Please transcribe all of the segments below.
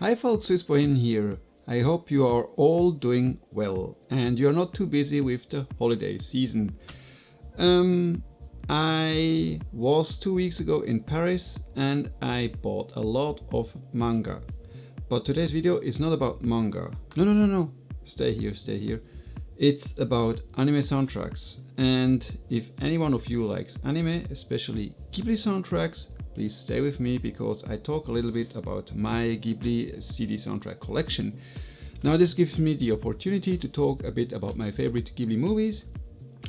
Hi folks, Bohin here. I hope you are all doing well and you're not too busy with the holiday season. I was 2 weeks ago in Paris and I bought a lot of manga. But today's video is not about manga. No. Stay here. It's about anime soundtracks. And if any one of you likes anime, especially Ghibli soundtracks, please stay with me because I talk a little bit about my Ghibli CD soundtrack collection. Now this gives me the opportunity to talk a bit about my favorite Ghibli movies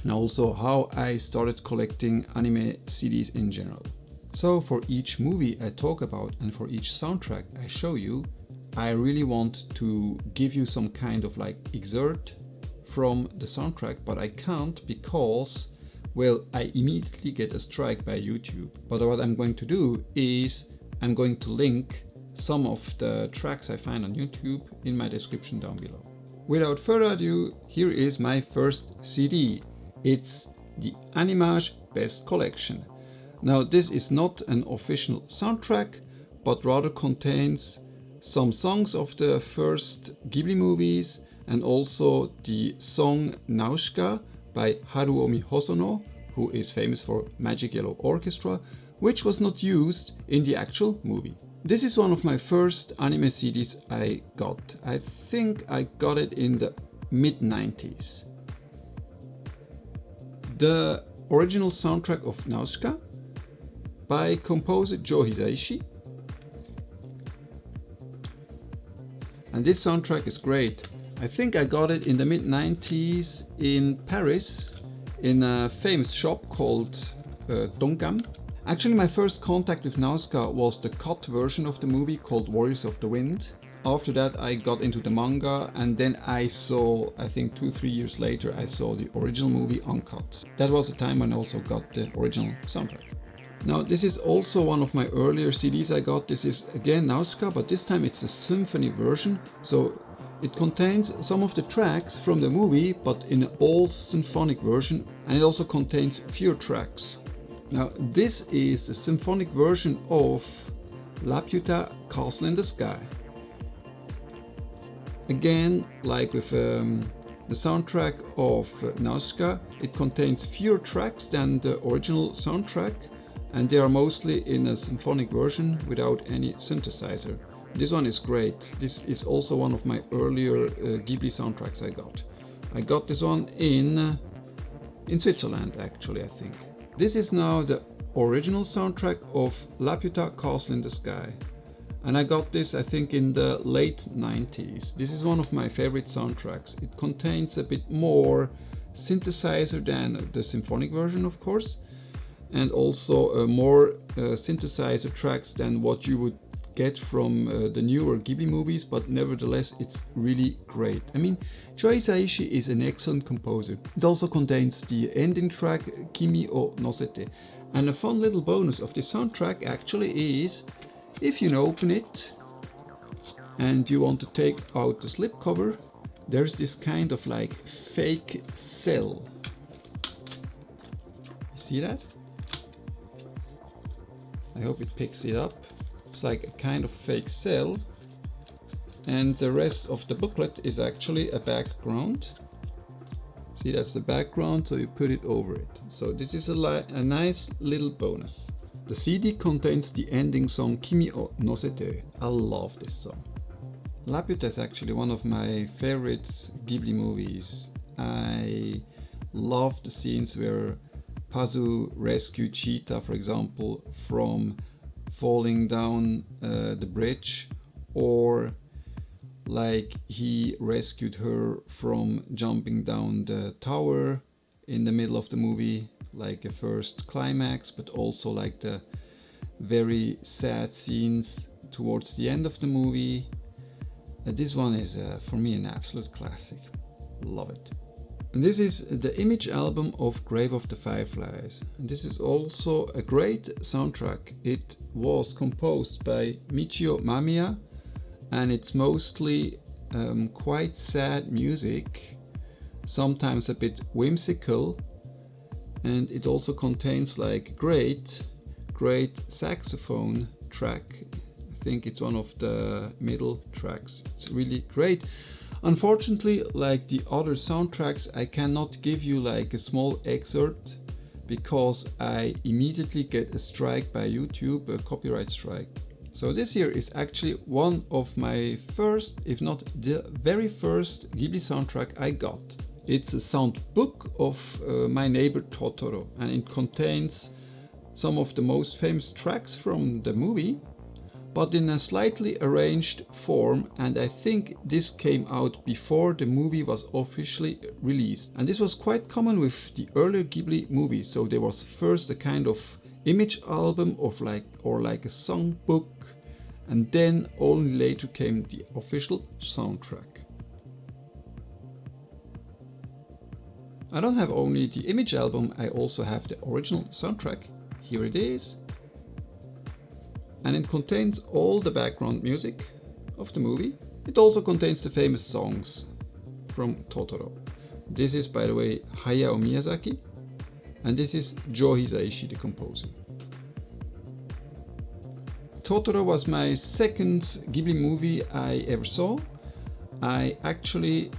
and also how I started collecting anime CDs in general. So for each movie I talk about and for each soundtrack I show you, I really want to give you some kind of like excerpt from the soundtrack, but I can't because, well, I immediately get a strike by YouTube. But what I'm going to do is I'm going to link some of the tracks I find on YouTube in my description down below. Without further ado, here is my first CD. It's the Animage Best Collection. Now this is not an official soundtrack, but rather contains some songs of the first Ghibli movies and also the song Nausicaä by Haruomi Hosono, who is famous for Magic Yellow Orchestra, which was not used in the actual movie. This is one of my first anime CDs I got. I think I got it in the mid-90s. The original soundtrack of Nausicaä by composer Joe Hisaishi. And this soundtrack is great. I think I got it in the mid-90s in Paris in a famous shop called Dongam. Actually, my first contact with Nausicaä was the cut version of the movie called Warriors of the Wind. After that I got into the manga and then I saw, I think 2-3 years later, I saw the original movie uncut. That was the time when I also got the original soundtrack. Now this is also one of my earlier CDs I got. This is again Nausicaä, but this time it's a symphony version. So it contains some of the tracks from the movie, but in an all symphonic version, and it also contains fewer tracks. Now this is the symphonic version of Laputa Castle in the Sky. Again, like with the soundtrack of Nausicaä, it contains fewer tracks than the original soundtrack, and they are mostly in a symphonic version without any synthesizer. This one is great. This is also one of my earlier Ghibli soundtracks I got. I got this one in Switzerland actually, I think. This is now the original soundtrack of Laputa Castle in the Sky. And I got this I think in the late 90s. This is one of my favorite soundtracks. It contains a bit more synthesizer than the symphonic version, of course. And also more synthesizer tracks than what you would get from the newer Ghibli movies, but nevertheless it's really great. I mean, Joe Hisaishi is an excellent composer. It also contains the ending track Kimi o Nosete. And a fun little bonus of this soundtrack actually is, if you open it and you want to take out the slipcover, there's this kind of like fake cell. You see that? I hope it picks it up. It's like a kind of fake cell, and the rest of the booklet is actually a background. See, that's the background, so you put it over it. So this is a nice little bonus. The CD contains the ending song Kimi o Nosete. I love this song. Laputa is actually one of my favorite Ghibli movies. I love the scenes where Pazu rescued Cheetah, for example, from falling down the bridge, or like he rescued her from jumping down the tower in the middle of the movie, like a first climax, but also like the very sad scenes towards the end of the movie. This one is for me an absolute classic. Love it. And this is the Image album of Grave of the Fireflies. And this is also a great soundtrack. It was composed by Michio Mamiya and it's mostly quite sad music, sometimes a bit whimsical, and it also contains like great saxophone track. I think it's one of the middle tracks. It's really great. Unfortunately, like the other soundtracks, I cannot give you like a small excerpt because I immediately get a strike by YouTube, a copyright strike. So this here is actually one of my first, if not the very first Ghibli soundtrack I got. It's a sound book of My Neighbor Totoro, and it contains some of the most famous tracks from the movie, but in a slightly arranged form, and I think this came out before the movie was officially released. And this was quite common with the earlier Ghibli movies, so there was first a kind of image album of like a song book, and then only later came the official soundtrack. I don't have only the image album, I also have the original soundtrack. Here it is. And it contains all the background music of the movie. It also contains the famous songs from Totoro. This is, by the way, Hayao Miyazaki, and this is Joe Hisaishi, the composer. Totoro was my second Ghibli movie I ever saw. I actually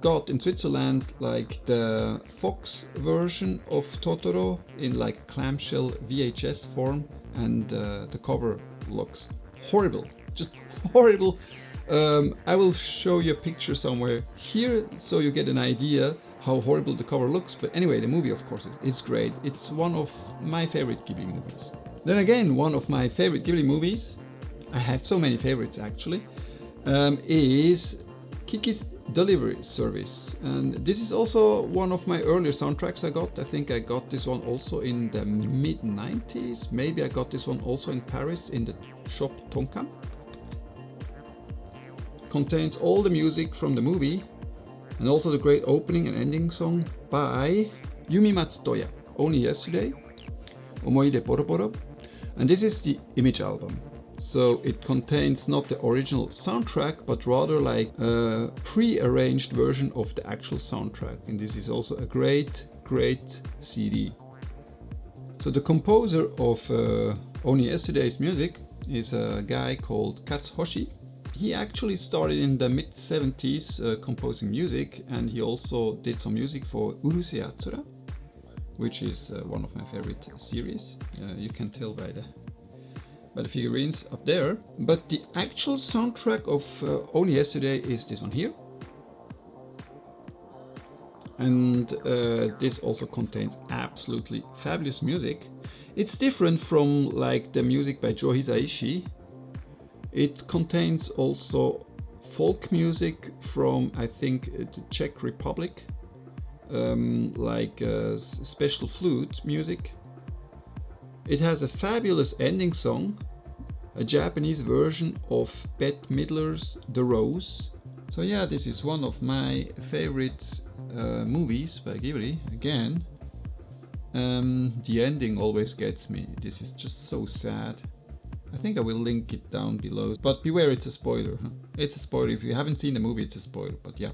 got in Switzerland like the Fox version of Totoro in like clamshell VHS form, and the cover looks horrible, just horrible. I will show you a picture somewhere here so you get an idea how horrible the cover looks, but anyway, the movie of course is great. It's one of my favorite Ghibli movies. Then again, one of my favorite Ghibli movies, I have so many favorites actually, is Kiki's Delivery Service, and this is also one of my earlier soundtracks I got. I think I got this one also in the mid-90s, maybe I got this one also in Paris in the shop Tonka. Contains all the music from the movie and also the great opening and ending song by Yumi Matsutoya, Only Yesterday, Omoide Poroporo, and this is the image album. So it contains not the original soundtrack, but rather like a pre-arranged version of the actual soundtrack. And this is also a great CD. So the composer of Only Yesterday's music is a guy called Katsuhoshi. He actually started in the mid-70s composing music, and he also did some music for Urusei Yatsura, which is one of my favorite series. You can tell by the figurines up there. But the actual soundtrack of Only Yesterday is this one here. And this also contains absolutely fabulous music. It's different from like the music by Joe Hisaishi. It contains also folk music from, I think, the Czech Republic, like special flute music. It has a fabulous ending song, a Japanese version of Bette Midler's The Rose. So yeah, this is one of my favorite movies by Ghibli. Again, the ending always gets me. This is just so sad. I think I will link it down below, but beware, it's a spoiler. Huh? It's a spoiler. If you haven't seen the movie, it's a spoiler. But yeah,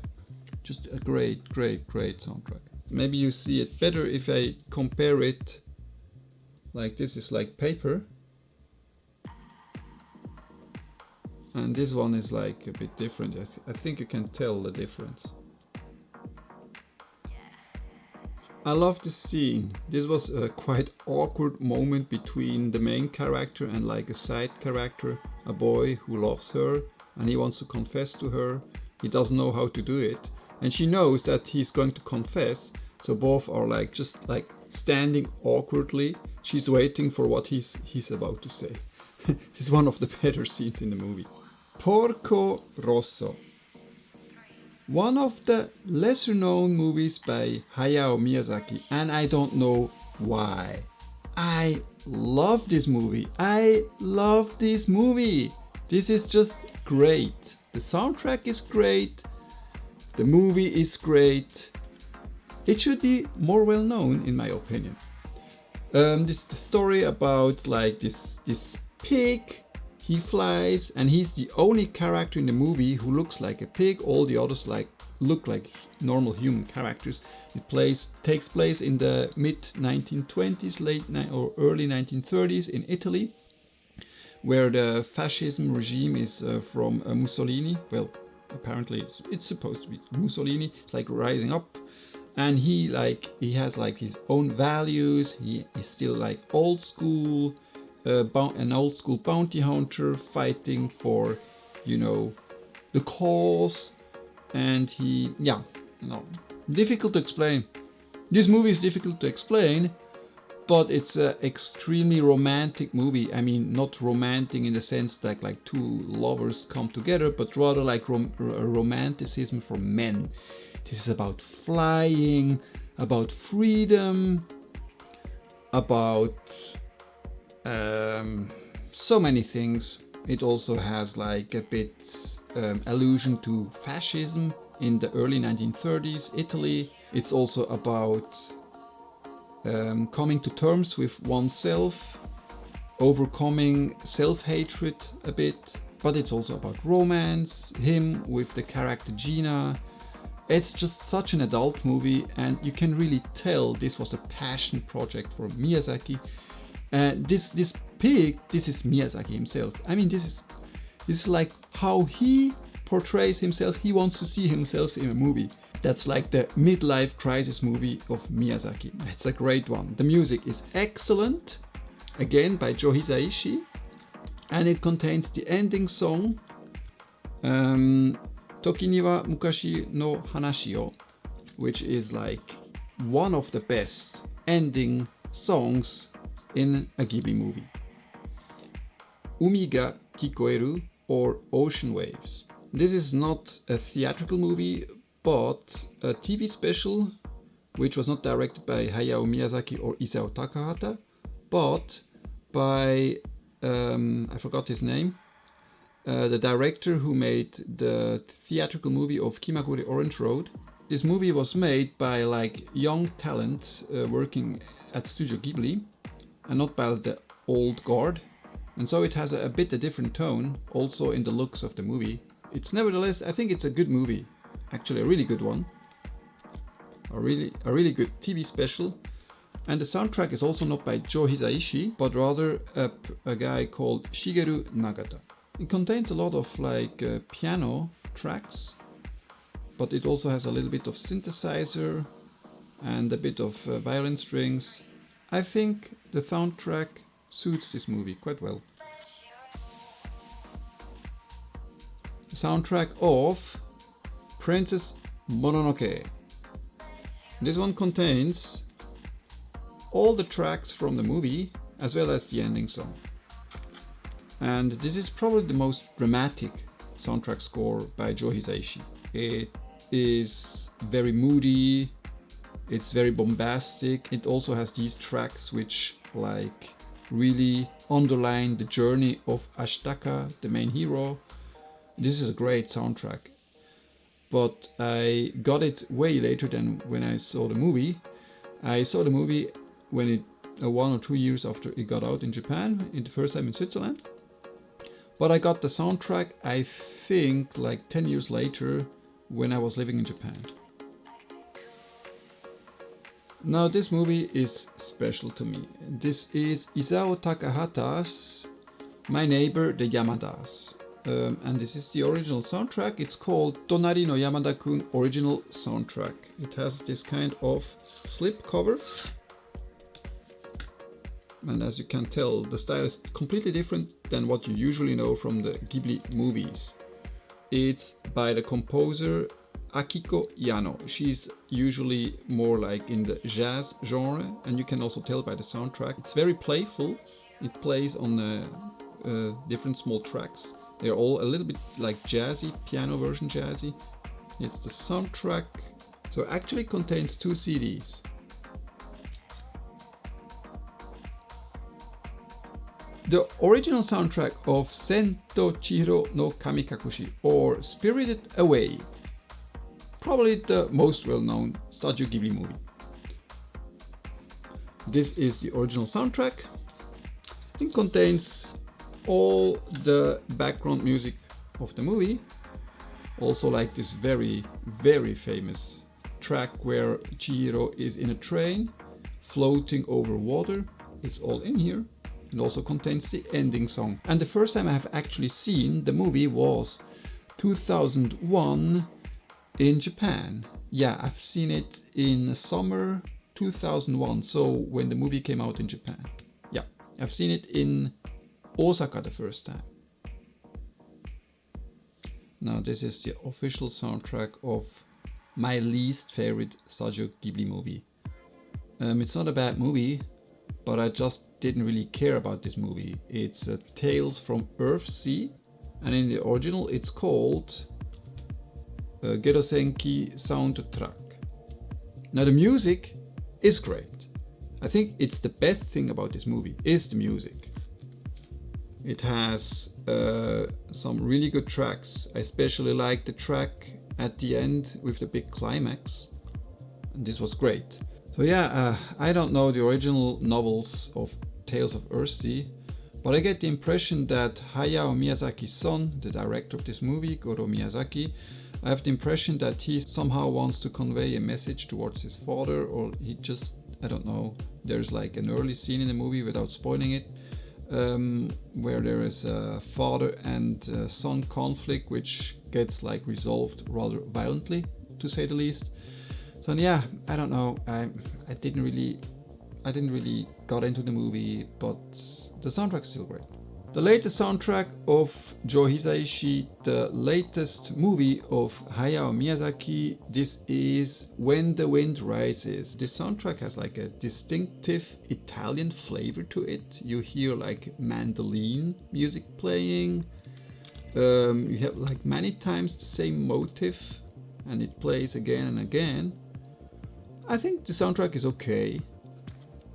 just a great soundtrack. Maybe you see it better if I compare it. Like this is like paper, and this one is like a bit different. I think you can tell the difference. I love the scene. This was a quite awkward moment between the main character and like a side character, a boy who loves her and he wants to confess to her. He doesn't know how to do it, and she knows that he's going to confess, so both are like just like standing awkwardly. She's waiting for what he's about to say. It's one of the better scenes in the movie. Porco Rosso. One of the lesser known movies by Hayao Miyazaki, and I don't know why. I love this movie. This is just great. The soundtrack is great. The movie is great. It should be more well known, in my opinion. This is the story about like this pig. He flies, and he's the only character in the movie who looks like a pig. All the others look like normal human characters. It takes place in the mid 1920s, or early 1930s in Italy, where the fascism regime is from Mussolini. Well, apparently it's supposed to be Mussolini. It's like rising up, and he has like his own values. He is still like old school, an old school bounty hunter fighting for, you know, the cause. And he, yeah, you know, difficult to explain. This movie is difficult to explain, but it's an extremely romantic movie. I mean, not romantic in the sense that like two lovers come together, but rather like romanticism for men. This is about flying, about freedom, about so many things. It also has like a bit allusion to fascism in the early 1930s Italy. It's also about coming to terms with oneself, overcoming self-hatred a bit, but it's also about romance, him with the character Gina. It's just such an adult movie, and you can really tell this was a passion project for Miyazaki. This is Miyazaki himself. I mean, this is like how he portrays himself. He wants to see himself in a movie. That's like the midlife crisis movie of Miyazaki. It's a great one. The music is excellent, again by Joe Hisaishi, and it contains the ending song, Toki ni wa mukashi no hanashi o, which is like one of the best ending songs in a Ghibli movie. Umi ga kikoeru, or Ocean Waves. This is not a theatrical movie, but a TV special, which was not directed by Hayao Miyazaki or Isao Takahata, but by, I forgot his name, the director who made the theatrical movie of Kimagure Orange Road. This movie was made by like young talent working at Studio Ghibli, and not by the old guard. And so it has a bit a different tone, also in the looks of the movie. It's nevertheless, I think it's a good movie. Actually, a really good one. A really good TV special. And the soundtrack is also not by Joe Hisaishi, but rather a guy called Shigeru Nagata. It contains a lot of like piano tracks, but it also has a little bit of synthesizer and a bit of violin strings. I think the soundtrack suits this movie quite well. The soundtrack of Princess Mononoke. This one contains all the tracks from the movie as well as the ending song. And this is probably the most dramatic soundtrack score by Joe Hisaishi. It is very moody, it's very bombastic. It also has these tracks which like really underline the journey of Ashitaka, the main hero. This is a great soundtrack. But I got it way later than when I saw the movie. I saw the movie when it 1 or 2 years after it got out in Japan, the first time in Switzerland. But I got the soundtrack, I think, like 10 years later when I was living in Japan. Now this movie is special to me. This is Isao Takahata's My Neighbor the Yamadas. And this is the original soundtrack. It's called Tonari no Yamada-kun Original Soundtrack. It has this kind of slip cover. And as you can tell, the style is completely different than what you usually know from the Ghibli movies. It's by the composer Akiko Yano. She's usually more like in the jazz genre, and you can also tell by the soundtrack. It's very playful. It plays on different small tracks. They're all a little bit like jazzy, piano version jazzy. It's the soundtrack. So it actually contains 2 CDs. The original soundtrack of Sento Chihiro no Kamikakushi, or Spirited Away. Probably the most well-known Studio Ghibli movie. This is the original soundtrack. It contains all the background music of the movie. Also like this very, very famous track where Chihiro is in a train floating over water. It's all in here. It also contains the ending song. And the first time I have actually seen the movie was 2001 in Japan. Yeah, I've seen it in summer 2001, so when the movie came out in Japan. Yeah, I've seen it in Osaka the first time. Now this is the official soundtrack of my least favorite Studio Ghibli movie. It's not a bad movie, but I just didn't really care about this movie. It's Tales from Earthsea, and in the original it's called Gerosenki Soundtrack. Now the music is great. I think it's the best thing about this movie is the music. It has some really good tracks. I especially like the track at the end with the big climax, and this was great. So yeah, I don't know the original novels of Tales of Earthsea, but I get the impression that Hayao Miyazaki's son, the director of this movie, Goro Miyazaki, I have the impression that he somehow wants to convey a message towards his father, or he just, I don't know, there's like an early scene in the movie without spoiling it, where there is a father and son conflict which gets like resolved rather violently, to say the least. So yeah, I don't know, I didn't really got into the movie, but the soundtrack's still great. The latest soundtrack of Joe Hisaishi, the latest movie of Hayao Miyazaki, this is When the Wind Rises. This soundtrack has like a distinctive Italian flavor to it. You hear like mandolin music playing. You have like many times the same motif, and it plays again and again. I think the soundtrack is okay.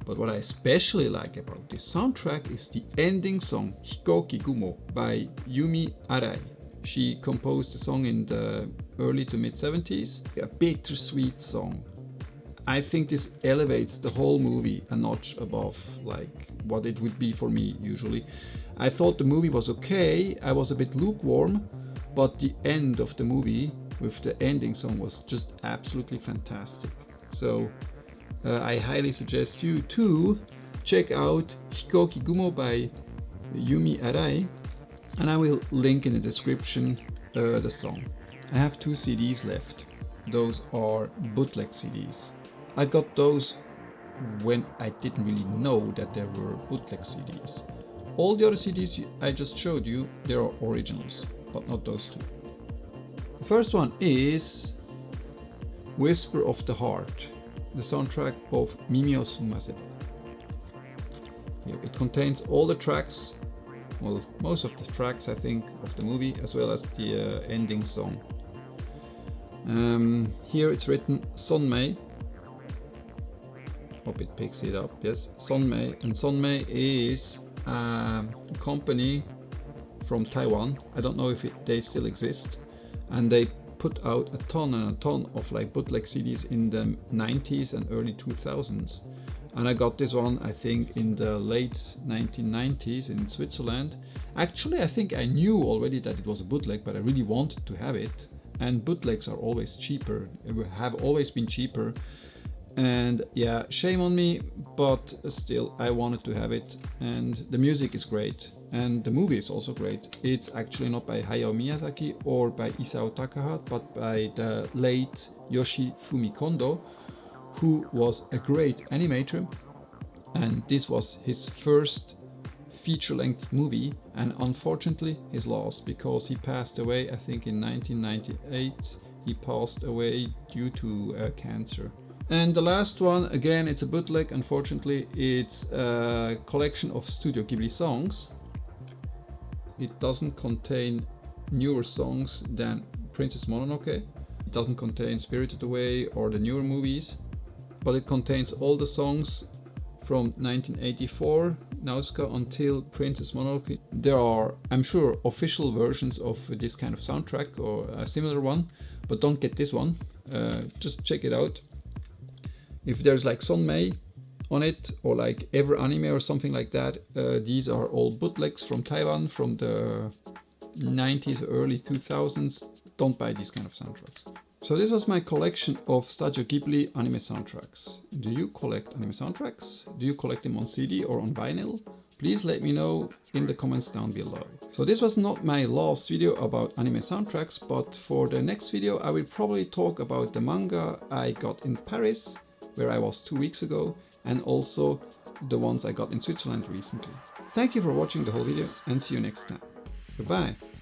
But what I especially like about this soundtrack is the ending song Hikoki Gumo by Yumi Arai. She composed the song in the early to mid 70s, a bittersweet song. I think this elevates the whole movie a notch above like what it would be for me usually. I thought the movie was okay, I was a bit lukewarm, but the end of the movie with the ending song was just absolutely fantastic. So I highly suggest you to check out Hikoki Gumo by Yumi Arai, and I will link in the description the song. I have 2 CDs left. Those are bootleg CDs. I got those when I didn't really know that there were bootleg CDs. All the other CDs I just showed you, they are originals, but not those 2. The first one is Whisper of the Heart, the soundtrack of Mimi o Sumaseba. It contains all the tracks, well, most of the tracks I think of the movie, as well as the ending song. Here it's written Sonmei. Hope it picks it up. Yes, Sonmei. And Sonmei is a company from Taiwan. I don't know if they still exist. And they put out a ton and a ton of like bootleg CDs in the 90s and early 2000s. And I got this one, I think, in the late 1990s in Switzerland. Actually, I think I knew already that it was a bootleg, but I really wanted to have it. And bootlegs are always cheaper, have always been cheaper. And yeah, shame on me, but still I wanted to have it. And the music is great. And the movie is also great. It's actually not by Hayao Miyazaki or by Isao Takahata, but by the late Yoshifumi Kondo, who was a great animator. And this was his first feature-length movie, and unfortunately his last, because he passed away, I think in 1998. He passed away due to cancer. And the last one, again, it's a bootleg, unfortunately. It's a collection of Studio Ghibli songs. It doesn't contain newer songs than Princess Mononoke. It doesn't contain Spirited Away or the newer movies, but it contains all the songs from 1984, Nausicaä, until Princess Mononoke. There are, I'm sure, official versions of this kind of soundtrack or a similar one, but don't get this one. Just check it out. If there's like Sonmei on it, or like Ever Anime or something like that, these are all bootlegs from Taiwan from the 90s, early 2000s. Don't buy these kind of soundtracks. So this was my collection of Studio Ghibli anime soundtracks. Do you collect anime soundtracks? Do you collect them on CD or on vinyl? please let me know in the comments down below. So this was not my last video about anime soundtracks, but for the next video I will probably talk about the manga I got in Paris, where I was 2 weeks ago, and also the ones I got in Switzerland recently. Thank you for watching the whole video and see you next time. Goodbye!